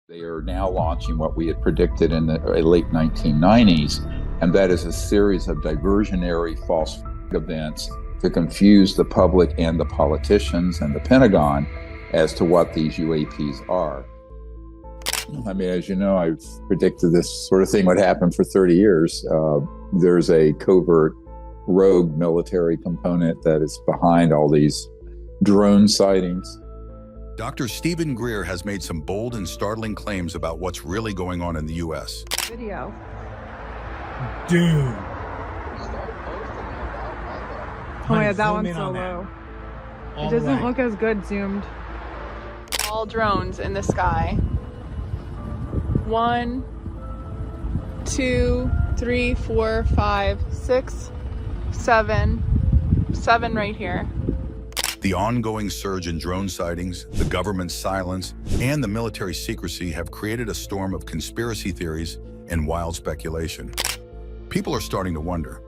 They are now launching what we had predicted in the late 1990s, and that is a series of diversionary false events to confuse the public and the politicians and the Pentagon as to what these UAPs are. I mean, as you know, I've predicted this sort of thing would happen for 30 years. There's a covert rogue military component that is behind all these drone sightings. Dr. Steven Greer has made some bold and startling claims about what's really going on in the U.S. Video. Dude. Oh my god, that one's so low. It doesn't look as good zoomed. All drones in the sky. 1, 2, 3, 4, 5, 6, 7. 7 right here. The ongoing surge in drone sightings, the government's silence, and the military secrecy have created a storm of conspiracy theories and wild speculation. People are starting to wonder,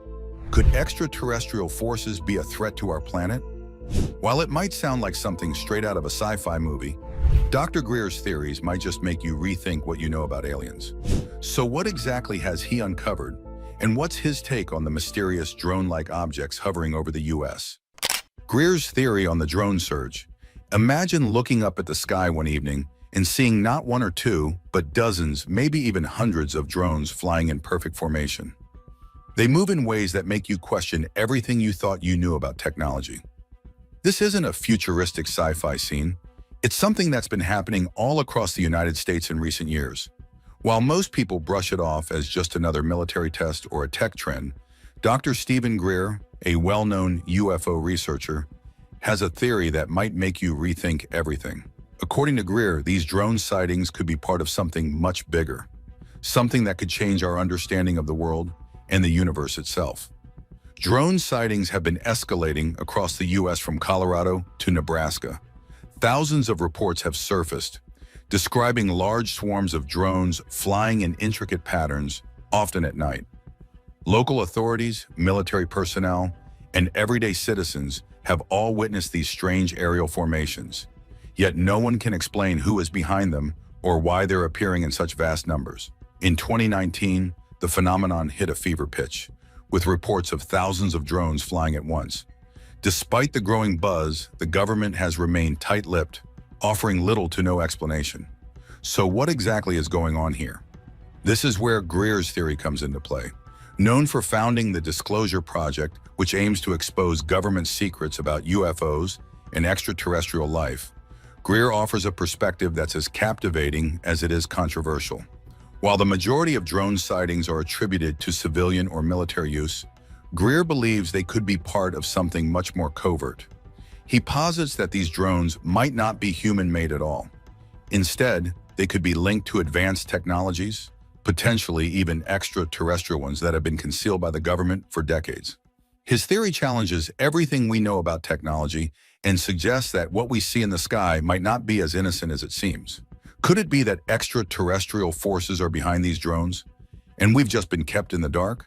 could extraterrestrial forces be a threat to our planet? While it might sound like something straight out of a sci-fi movie, Dr. Greer's theories might just make you rethink what you know about aliens. So what exactly has he uncovered, and what's his take on the mysterious drone-like objects hovering over the U.S.? Greer's theory on the drone surge. Imagine looking up at the sky one evening and seeing not one or two, but dozens, maybe even hundreds of drones flying in perfect formation. They move in ways that make you question everything you thought you knew about technology. This isn't a futuristic sci-fi scene. It's something that's been happening all across the United States in recent years. While most people brush it off as just another military test or a tech trend, Dr. Steven Greer, a well-known UFO researcher, has a theory that might make you rethink everything. According to Greer, these drone sightings could be part of something much bigger, something that could change our understanding of the world and the universe itself. Drone sightings have been escalating across the U.S. from Colorado to Nebraska. Thousands of reports have surfaced, describing large swarms of drones flying in intricate patterns, often at night. Local authorities, military personnel, and everyday citizens have all witnessed these strange aerial formations, yet no one can explain who is behind them or why they're appearing in such vast numbers. In 2019, the phenomenon hit a fever pitch, with reports of thousands of drones flying at once. Despite the growing buzz, the government has remained tight-lipped, offering little to no explanation. So what exactly is going on here? This is where Greer's theory comes into play. Known for founding the Disclosure Project, which aims to expose government secrets about UFOs and extraterrestrial life, Greer offers a perspective that's as captivating as it is controversial. While the majority of drone sightings are attributed to civilian or military use, Greer believes they could be part of something much more covert. He posits that these drones might not be human-made at all. Instead, they could be linked to advanced technologies, potentially even extraterrestrial ones that have been concealed by the government for decades. His theory challenges everything we know about technology and suggests that what we see in the sky might not be as innocent as it seems. Could it be that extraterrestrial forces are behind these drones, and we've just been kept in the dark?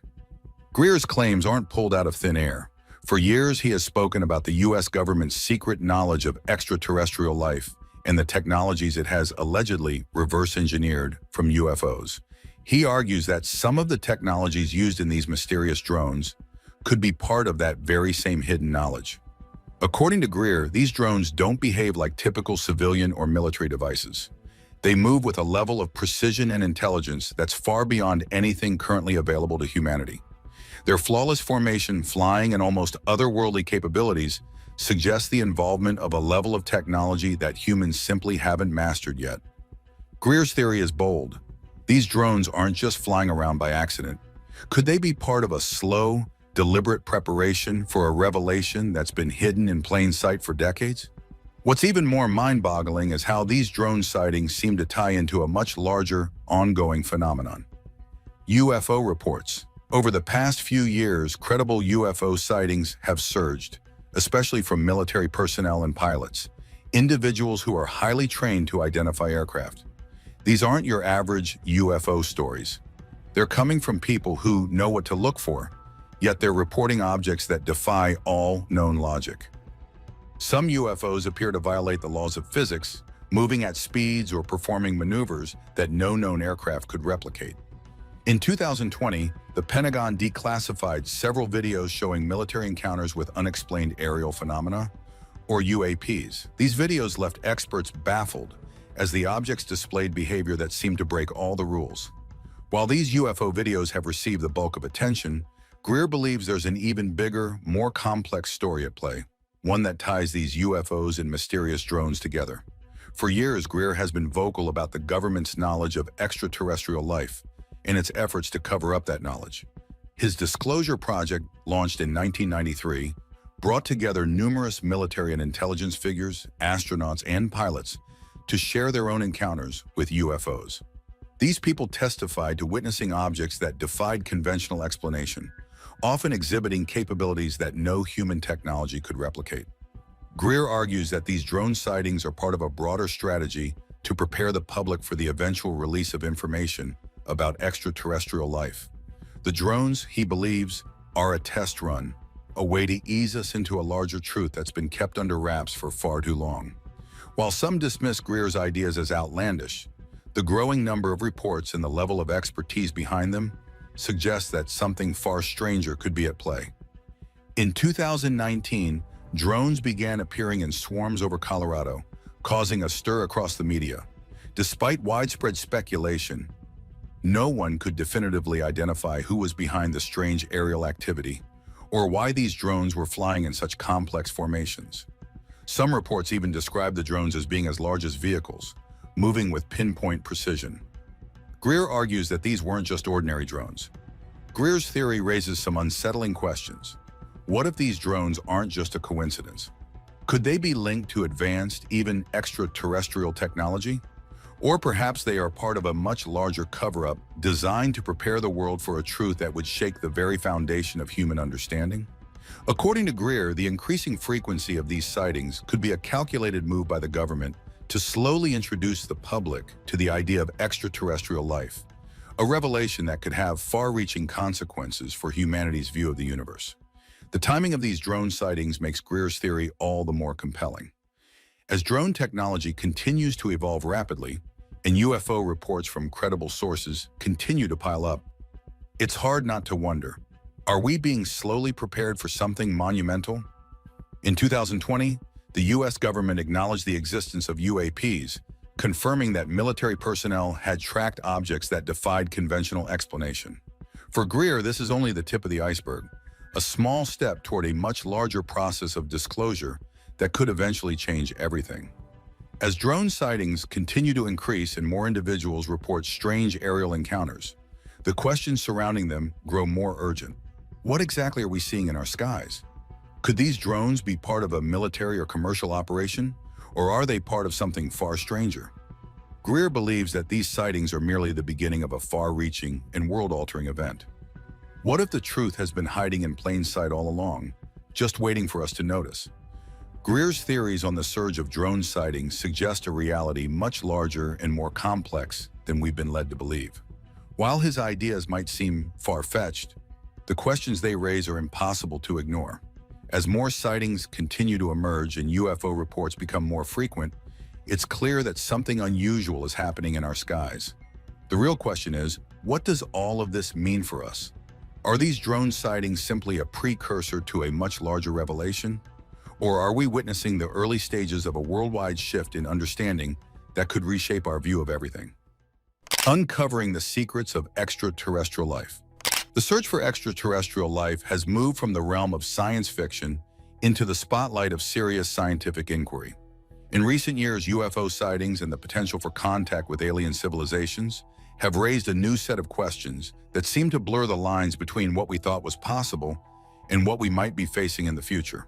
Greer's claims aren't pulled out of thin air. For years, he has spoken about the U.S. government's secret knowledge of extraterrestrial life and the technologies it has allegedly reverse-engineered from UFOs. He argues that some of the technologies used in these mysterious drones could be part of that very same hidden knowledge. According to Greer, these drones don't behave like typical civilian or military devices. They move with a level of precision and intelligence that's far beyond anything currently available to humanity. Their flawless formation, flying, and almost otherworldly capabilities suggest the involvement of a level of technology that humans simply haven't mastered yet. Greer's theory is bold. These drones aren't just flying around by accident. Could they be part of a slow, deliberate preparation for a revelation that's been hidden in plain sight for decades? What's even more mind-boggling is how these drone sightings seem to tie into a much larger, ongoing phenomenon. UFO reports. Over the past few years, credible UFO sightings have surged, especially from military personnel and pilots, individuals who are highly trained to identify aircraft. These aren't your average UFO stories. They're coming from people who know what to look for, yet they're reporting objects that defy all known logic. Some UFOs appear to violate the laws of physics, moving at speeds or performing maneuvers that no known aircraft could replicate. In 2020, the Pentagon declassified several videos showing military encounters with unexplained aerial phenomena, or UAPs. These videos left experts baffled as the objects displayed behavior that seemed to break all the rules. While these UFO videos have received the bulk of attention, Greer believes there's an even bigger, more complex story at play, one that ties these UFOs and mysterious drones together. For years, Greer has been vocal about the government's knowledge of extraterrestrial life and its efforts to cover up that knowledge. His Disclosure Project, launched in 1993, brought together numerous military and intelligence figures, astronauts, and pilots to share their own encounters with UFOs. These people testified to witnessing objects that defied conventional explanation, often exhibiting capabilities that no human technology could replicate. Greer argues that these drone sightings are part of a broader strategy to prepare the public for the eventual release of information about extraterrestrial life. The drones, he believes, are a test run, a way to ease us into a larger truth that's been kept under wraps for far too long. While some dismiss Greer's ideas as outlandish, the growing number of reports and the level of expertise behind them suggests that something far stranger could be at play. In 2019, drones began appearing in swarms over Colorado, causing a stir across the media. Despite widespread speculation, no one could definitively identify who was behind the strange aerial activity or why these drones were flying in such complex formations. Some reports even describe the drones as being as large as vehicles, moving with pinpoint precision. Greer argues that these weren't just ordinary drones. Greer's theory raises some unsettling questions. What if these drones aren't just a coincidence? Could they be linked to advanced, even extraterrestrial technology? Or perhaps they are part of a much larger cover-up designed to prepare the world for a truth that would shake the very foundation of human understanding? According to Greer, the increasing frequency of these sightings could be a calculated move by the government to slowly introduce the public to the idea of extraterrestrial life, a revelation that could have far-reaching consequences for humanity's view of the universe. The timing of these drone sightings makes Greer's theory all the more compelling. As drone technology continues to evolve rapidly, and UFO reports from credible sources continue to pile up, it's hard not to wonder, are we being slowly prepared for something monumental? In 2020, the U.S. government acknowledged the existence of UAPs, confirming that military personnel had tracked objects that defied conventional explanation. For Greer, this is only the tip of the iceberg, a small step toward a much larger process of disclosure that could eventually change everything. As drone sightings continue to increase and more individuals report strange aerial encounters, the questions surrounding them grow more urgent. What exactly are we seeing in our skies? Could these drones be part of a military or commercial operation, or are they part of something far stranger? Greer believes that these sightings are merely the beginning of a far-reaching and world-altering event. What if the truth has been hiding in plain sight all along, just waiting for us to notice? Greer's theories on the surge of drone sightings suggest a reality much larger and more complex than we've been led to believe. While his ideas might seem far-fetched, the questions they raise are impossible to ignore. As more sightings continue to emerge and UFO reports become more frequent, it's clear that something unusual is happening in our skies. The real question is, what does all of this mean for us? Are these drone sightings simply a precursor to a much larger revelation? Or are we witnessing the early stages of a worldwide shift in understanding that could reshape our view of everything? Uncovering the secrets of extraterrestrial life. The search for extraterrestrial life has moved from the realm of science fiction into the spotlight of serious scientific inquiry. In recent years, UFO sightings and the potential for contact with alien civilizations have raised a new set of questions that seem to blur the lines between what we thought was possible and what we might be facing in the future.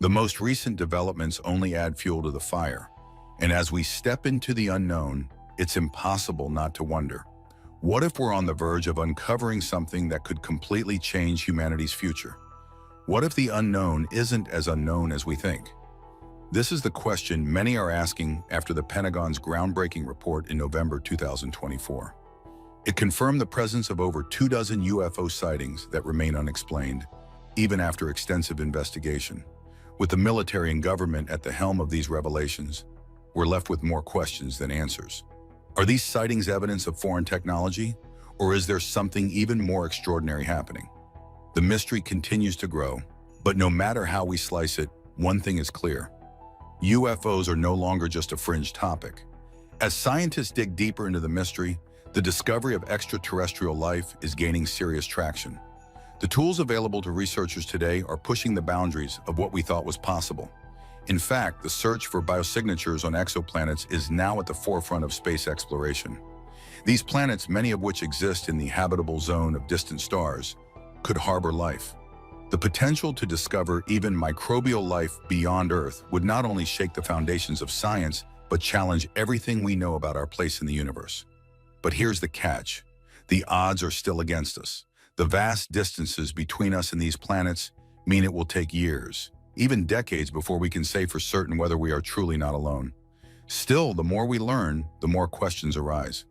The most recent developments only add fuel to the fire, and as we step into the unknown, it's impossible not to wonder, what if we're on the verge of uncovering something that could completely change humanity's future? What if the unknown isn't as unknown as we think? This is the question many are asking after the Pentagon's groundbreaking report in November 2024. It confirmed the presence of over 24 UFO sightings that remain unexplained, even after extensive investigation. With the military and government at the helm of these revelations, we're left with more questions than answers. Are these sightings evidence of foreign technology, or is there something even more extraordinary happening? The mystery continues to grow, but no matter how we slice it, one thing is clear. UFOs are no longer just a fringe topic. As scientists dig deeper into the mystery, the discovery of extraterrestrial life is gaining serious traction. The tools available to researchers today are pushing the boundaries of what we thought was possible. In fact, the search for biosignatures on exoplanets is now at the forefront of space exploration. These planets, many of which exist in the habitable zone of distant stars, could harbor life. The potential to discover even microbial life beyond Earth would not only shake the foundations of science, but challenge everything we know about our place in the universe. But here's the catch. The odds are still against us. The vast distances between us and these planets mean it will take years, even decades, before we can say for certain whether we are truly not alone. Still, the more we learn, the more questions arise.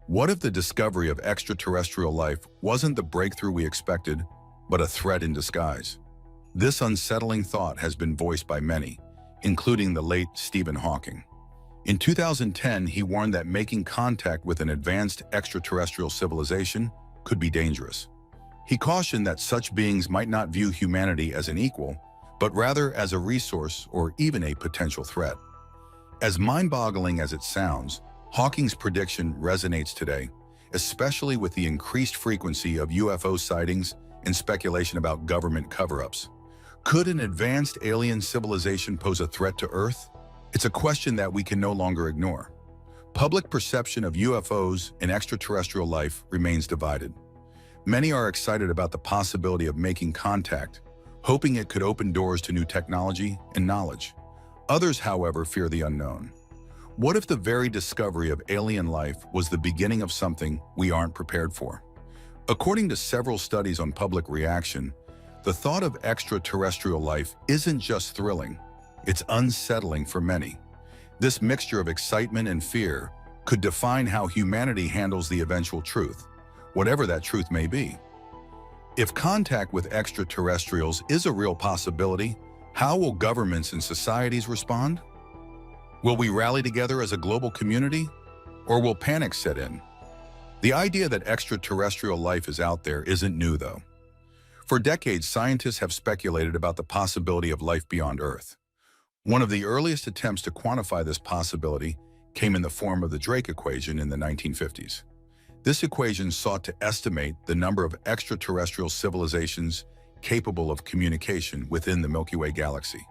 What if the discovery of extraterrestrial life wasn't the breakthrough we expected, but a threat in disguise? This unsettling thought has been voiced by many, including the late Stephen Hawking. In 2010, he warned that making contact with an advanced extraterrestrial civilization could be dangerous. He cautioned that such beings might not view humanity as an equal, but rather as a resource or even a potential threat. As mind-boggling as it sounds, Hawking's prediction resonates today, especially with the increased frequency of UFO sightings and speculation about government cover-ups. Could an advanced alien civilization pose a threat to Earth? It's a question that we can no longer ignore. Public perception of UFOs and extraterrestrial life remains divided. Many are excited about the possibility of making contact, hoping it could open doors to new technology and knowledge. Others, however, fear the unknown. What if the very discovery of alien life was the beginning of something we aren't prepared for? According to several studies on public reaction, the thought of extraterrestrial life isn't just thrilling, it's unsettling for many. This mixture of excitement and fear could define how humanity handles the eventual truth, whatever that truth may be. If contact with extraterrestrials is a real possibility, how will governments and societies respond? Will we rally together as a global community, or will panic set in? The idea that extraterrestrial life is out there isn't new, though. For decades, scientists have speculated about the possibility of life beyond Earth. One of the earliest attempts to quantify this possibility came in the form of the Drake equation in the 1950s. This equation sought to estimate the number of extraterrestrial civilizations capable of communication within the Milky Way galaxy.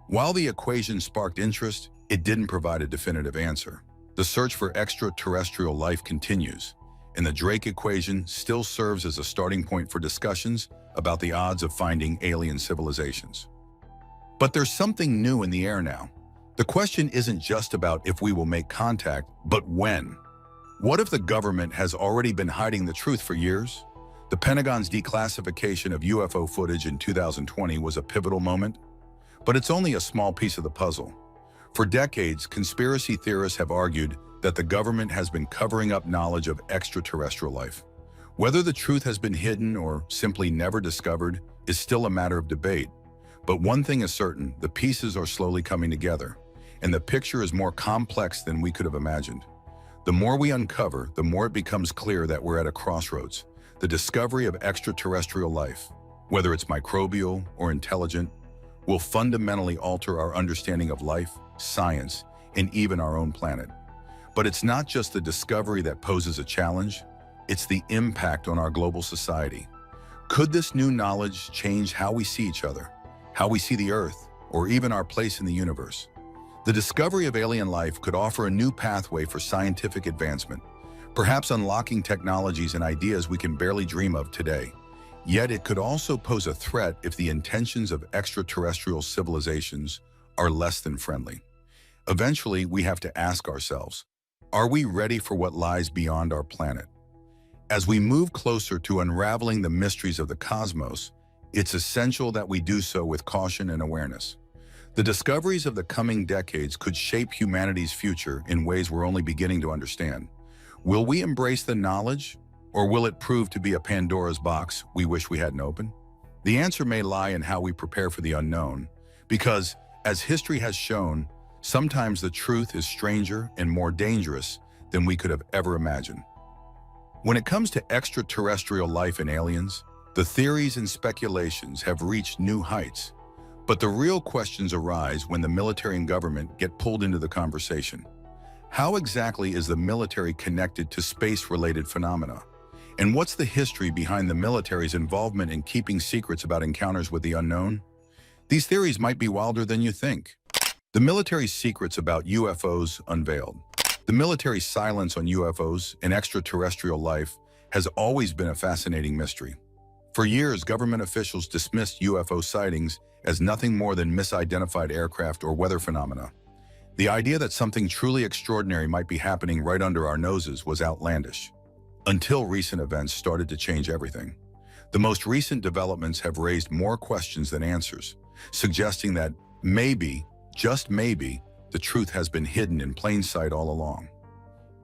While the equation sparked interest, it didn't provide a definitive answer. The search for extraterrestrial life continues, and the Drake equation still serves as a starting point for discussions about the odds of finding alien civilizations. But there's something new in the air now. The question isn't just about if we will make contact, but when. What if the government has already been hiding the truth for years? The Pentagon's declassification of UFO footage in 2020 was a pivotal moment, but it's only a small piece of the puzzle. For decades, conspiracy theorists have argued that the government has been covering up knowledge of extraterrestrial life. Whether the truth has been hidden or simply never discovered is still a matter of debate. But one thing is certain, the pieces are slowly coming together, and the picture is more complex than we could have imagined. The more we uncover, the more it becomes clear that we're at a crossroads. The discovery of extraterrestrial life, whether it's microbial or intelligent, will fundamentally alter our understanding of life, science, and even our own planet. But it's not just the discovery that poses a challenge, it's the impact on our global society. Could this new knowledge change how we see each other, how we see the Earth, or even our place in the universe? The discovery of alien life could offer a new pathway for scientific advancement, perhaps unlocking technologies and ideas we can barely dream of today. Yet it could also pose a threat if the intentions of extraterrestrial civilizations are less than friendly. Eventually, we have to ask ourselves, are we ready for what lies beyond our planet? As we move closer to unraveling the mysteries of the cosmos, it's essential that we do so with caution and awareness. The discoveries of the coming decades could shape humanity's future in ways we're only beginning to understand. Will we embrace the knowledge, or will it prove to be a Pandora's box we wish we hadn't opened? The answer may lie in how we prepare for the unknown, because, as history has shown, Sometimes the truth is stranger and more dangerous than we could have ever imagined. When it comes to extraterrestrial life and aliens, the theories and speculations have reached new heights. But the real questions arise when the military and government get pulled into the conversation. How exactly is the military connected to space-related phenomena? And what's the history behind the military's involvement in keeping secrets about encounters with the unknown? These theories might be wilder than you think. The military's secrets about UFOs unveiled. The military's silence on UFOs and extraterrestrial life has always been a fascinating mystery. For years, government officials dismissed UFO sightings as nothing more than misidentified aircraft or weather phenomena. The idea that something truly extraordinary might be happening right under our noses was outlandish. Until recent events started to change everything. The most recent developments have raised more questions than answers, suggesting that maybe, just maybe, the truth has been hidden in plain sight all along.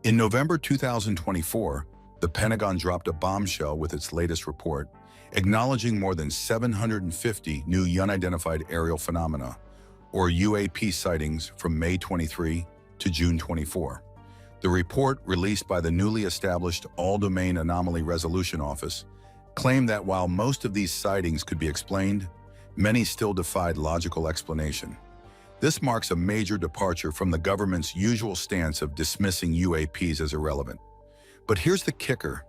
In November 2024, the Pentagon dropped a bombshell with its latest report, acknowledging more than 750 new unidentified aerial phenomena, or UAP sightings from May 23 to June 24. The report, released by the newly established All-Domain Anomaly Resolution Office, claimed that while most of these sightings could be explained, many still defied logical explanation. This marks a major departure from the government's usual stance of dismissing UAPs as irrelevant. But here's the kicker.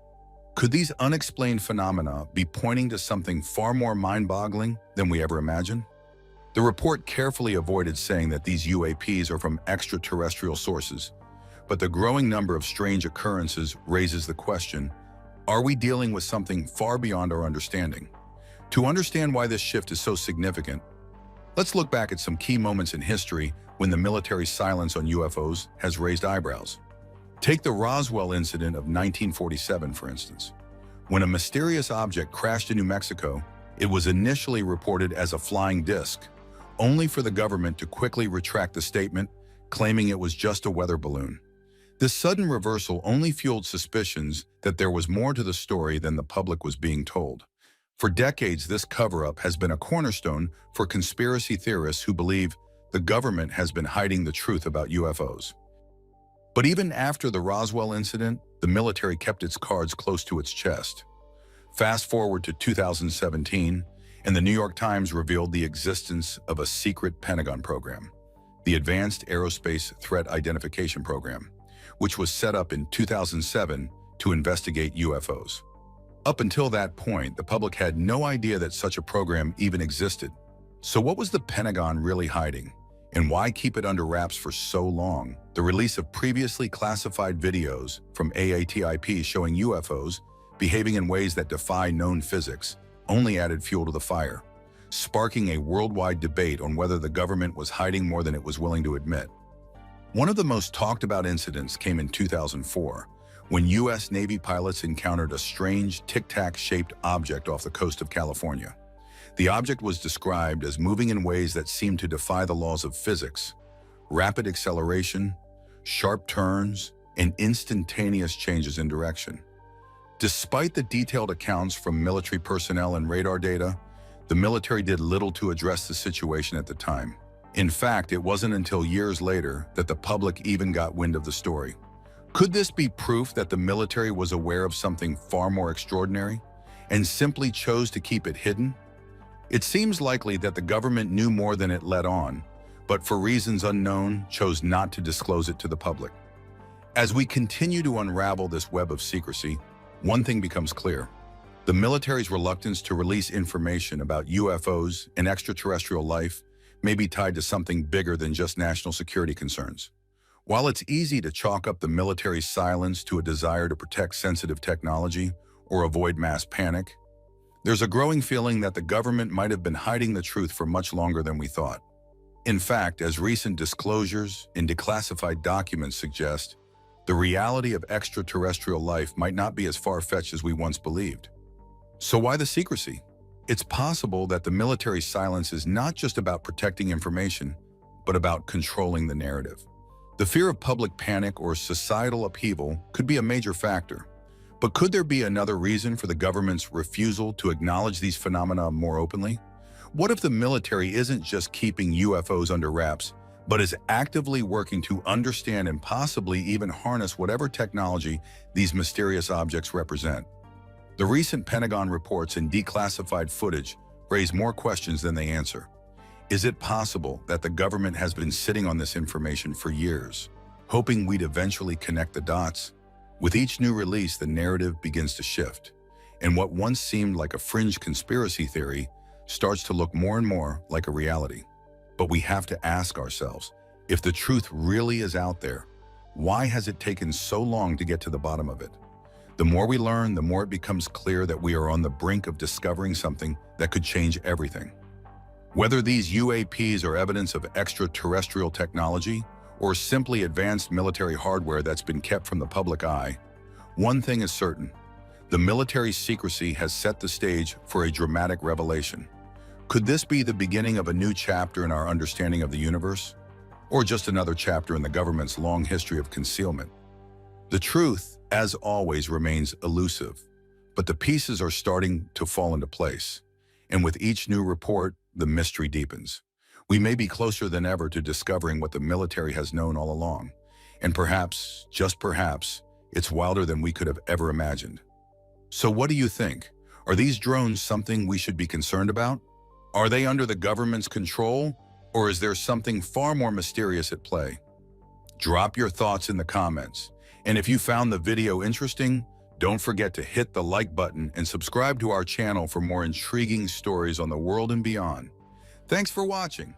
Could these unexplained phenomena be pointing to something far more mind-boggling than we ever imagined? The report carefully avoided saying that these UAPs are from extraterrestrial sources, but the growing number of strange occurrences raises the question, are we dealing with something far beyond our understanding? To understand why this shift is so significant, let's look back at some key moments in history when the military's silence on UFOs has raised eyebrows. Take the Roswell incident of 1947, for instance. When a mysterious object crashed in New Mexico, it was initially reported as a flying disc, only for the government to quickly retract the statement, claiming it was just a weather balloon. This sudden reversal only fueled suspicions that there was more to the story than the public was being told. For decades, this cover-up has been a cornerstone for conspiracy theorists who believe the government has been hiding the truth about UFOs. But even after the Roswell incident, the military kept its cards close to its chest. Fast forward to 2017, and the New York Times revealed the existence of a secret Pentagon program, the Advanced Aerospace Threat Identification Program, which was set up in 2007 to investigate UFOs. Up until that point, the public had no idea that such a program even existed. So what was the Pentagon really hiding? And why keep it under wraps for so long? The release of previously classified videos from AATIP showing UFOs behaving in ways that defy known physics only added fuel to the fire, sparking a worldwide debate on whether the government was hiding more than it was willing to admit. One of the most talked about incidents came in 2004, when U.S. Navy pilots encountered a strange tic-tac-shaped object off the coast of California. The object was described as moving in ways that seemed to defy the laws of physics: rapid acceleration, sharp turns, and instantaneous changes in direction. Despite the detailed accounts from military personnel and radar data, the military did little to address the situation at the time. In fact, it wasn't until years later that the public even got wind of the story. Could this be proof that the military was aware of something far more extraordinary and simply chose to keep it hidden? It seems likely that the government knew more than it let on, but for reasons unknown, chose not to disclose it to the public. As we continue to unravel this web of secrecy, one thing becomes clear. The military's reluctance to release information about UFOs and extraterrestrial life may be tied to something bigger than just national security concerns. While it's easy to chalk up the military's silence to a desire to protect sensitive technology or avoid mass panic, there's a growing feeling that the government might have been hiding the truth for much longer than we thought. In fact, as recent disclosures in declassified documents suggest, the reality of extraterrestrial life might not be as far-fetched as we once believed. So why the secrecy? It's possible that the military's silence is not just about protecting information, but about controlling the narrative. The fear of public panic or societal upheaval could be a major factor. But could there be another reason for the government's refusal to acknowledge these phenomena more openly? What if the military isn't just keeping UFOs under wraps, but is actively working to understand and possibly even harness whatever technology these mysterious objects represent. The recent Pentagon reports and declassified footage raise more questions than they answer. Is it possible that the government has been sitting on this information for years, hoping we'd eventually connect the dots? With each new release, the narrative begins to shift, and what once seemed like a fringe conspiracy theory starts to look more and more like a reality. But we have to ask ourselves, if the truth really is out there, why has it taken so long to get to the bottom of it? The more we learn, the more it becomes clear that we are on the brink of discovering something that could change everything. Whether these UAPs are evidence of extraterrestrial technology or simply advanced military hardware that's been kept from the public eye, one thing is certain: the military secrecy has set the stage for a dramatic revelation. Could this be the beginning of a new chapter in our understanding of the universe? Or just another chapter in the government's long history of concealment? The truth, as always, remains elusive, but the pieces are starting to fall into place. And with each new report, the mystery deepens. We may be closer than ever to discovering what the military has known all along. And perhaps, just perhaps, it's wilder than we could have ever imagined. So what do you think? Are these drones something we should be concerned about? Are they under the government's control, or is there something far more mysterious at play? Drop your thoughts in the comments. And if you found the video interesting, don't forget to hit the like button and subscribe to our channel for more intriguing stories on the world and beyond. Thanks for watching.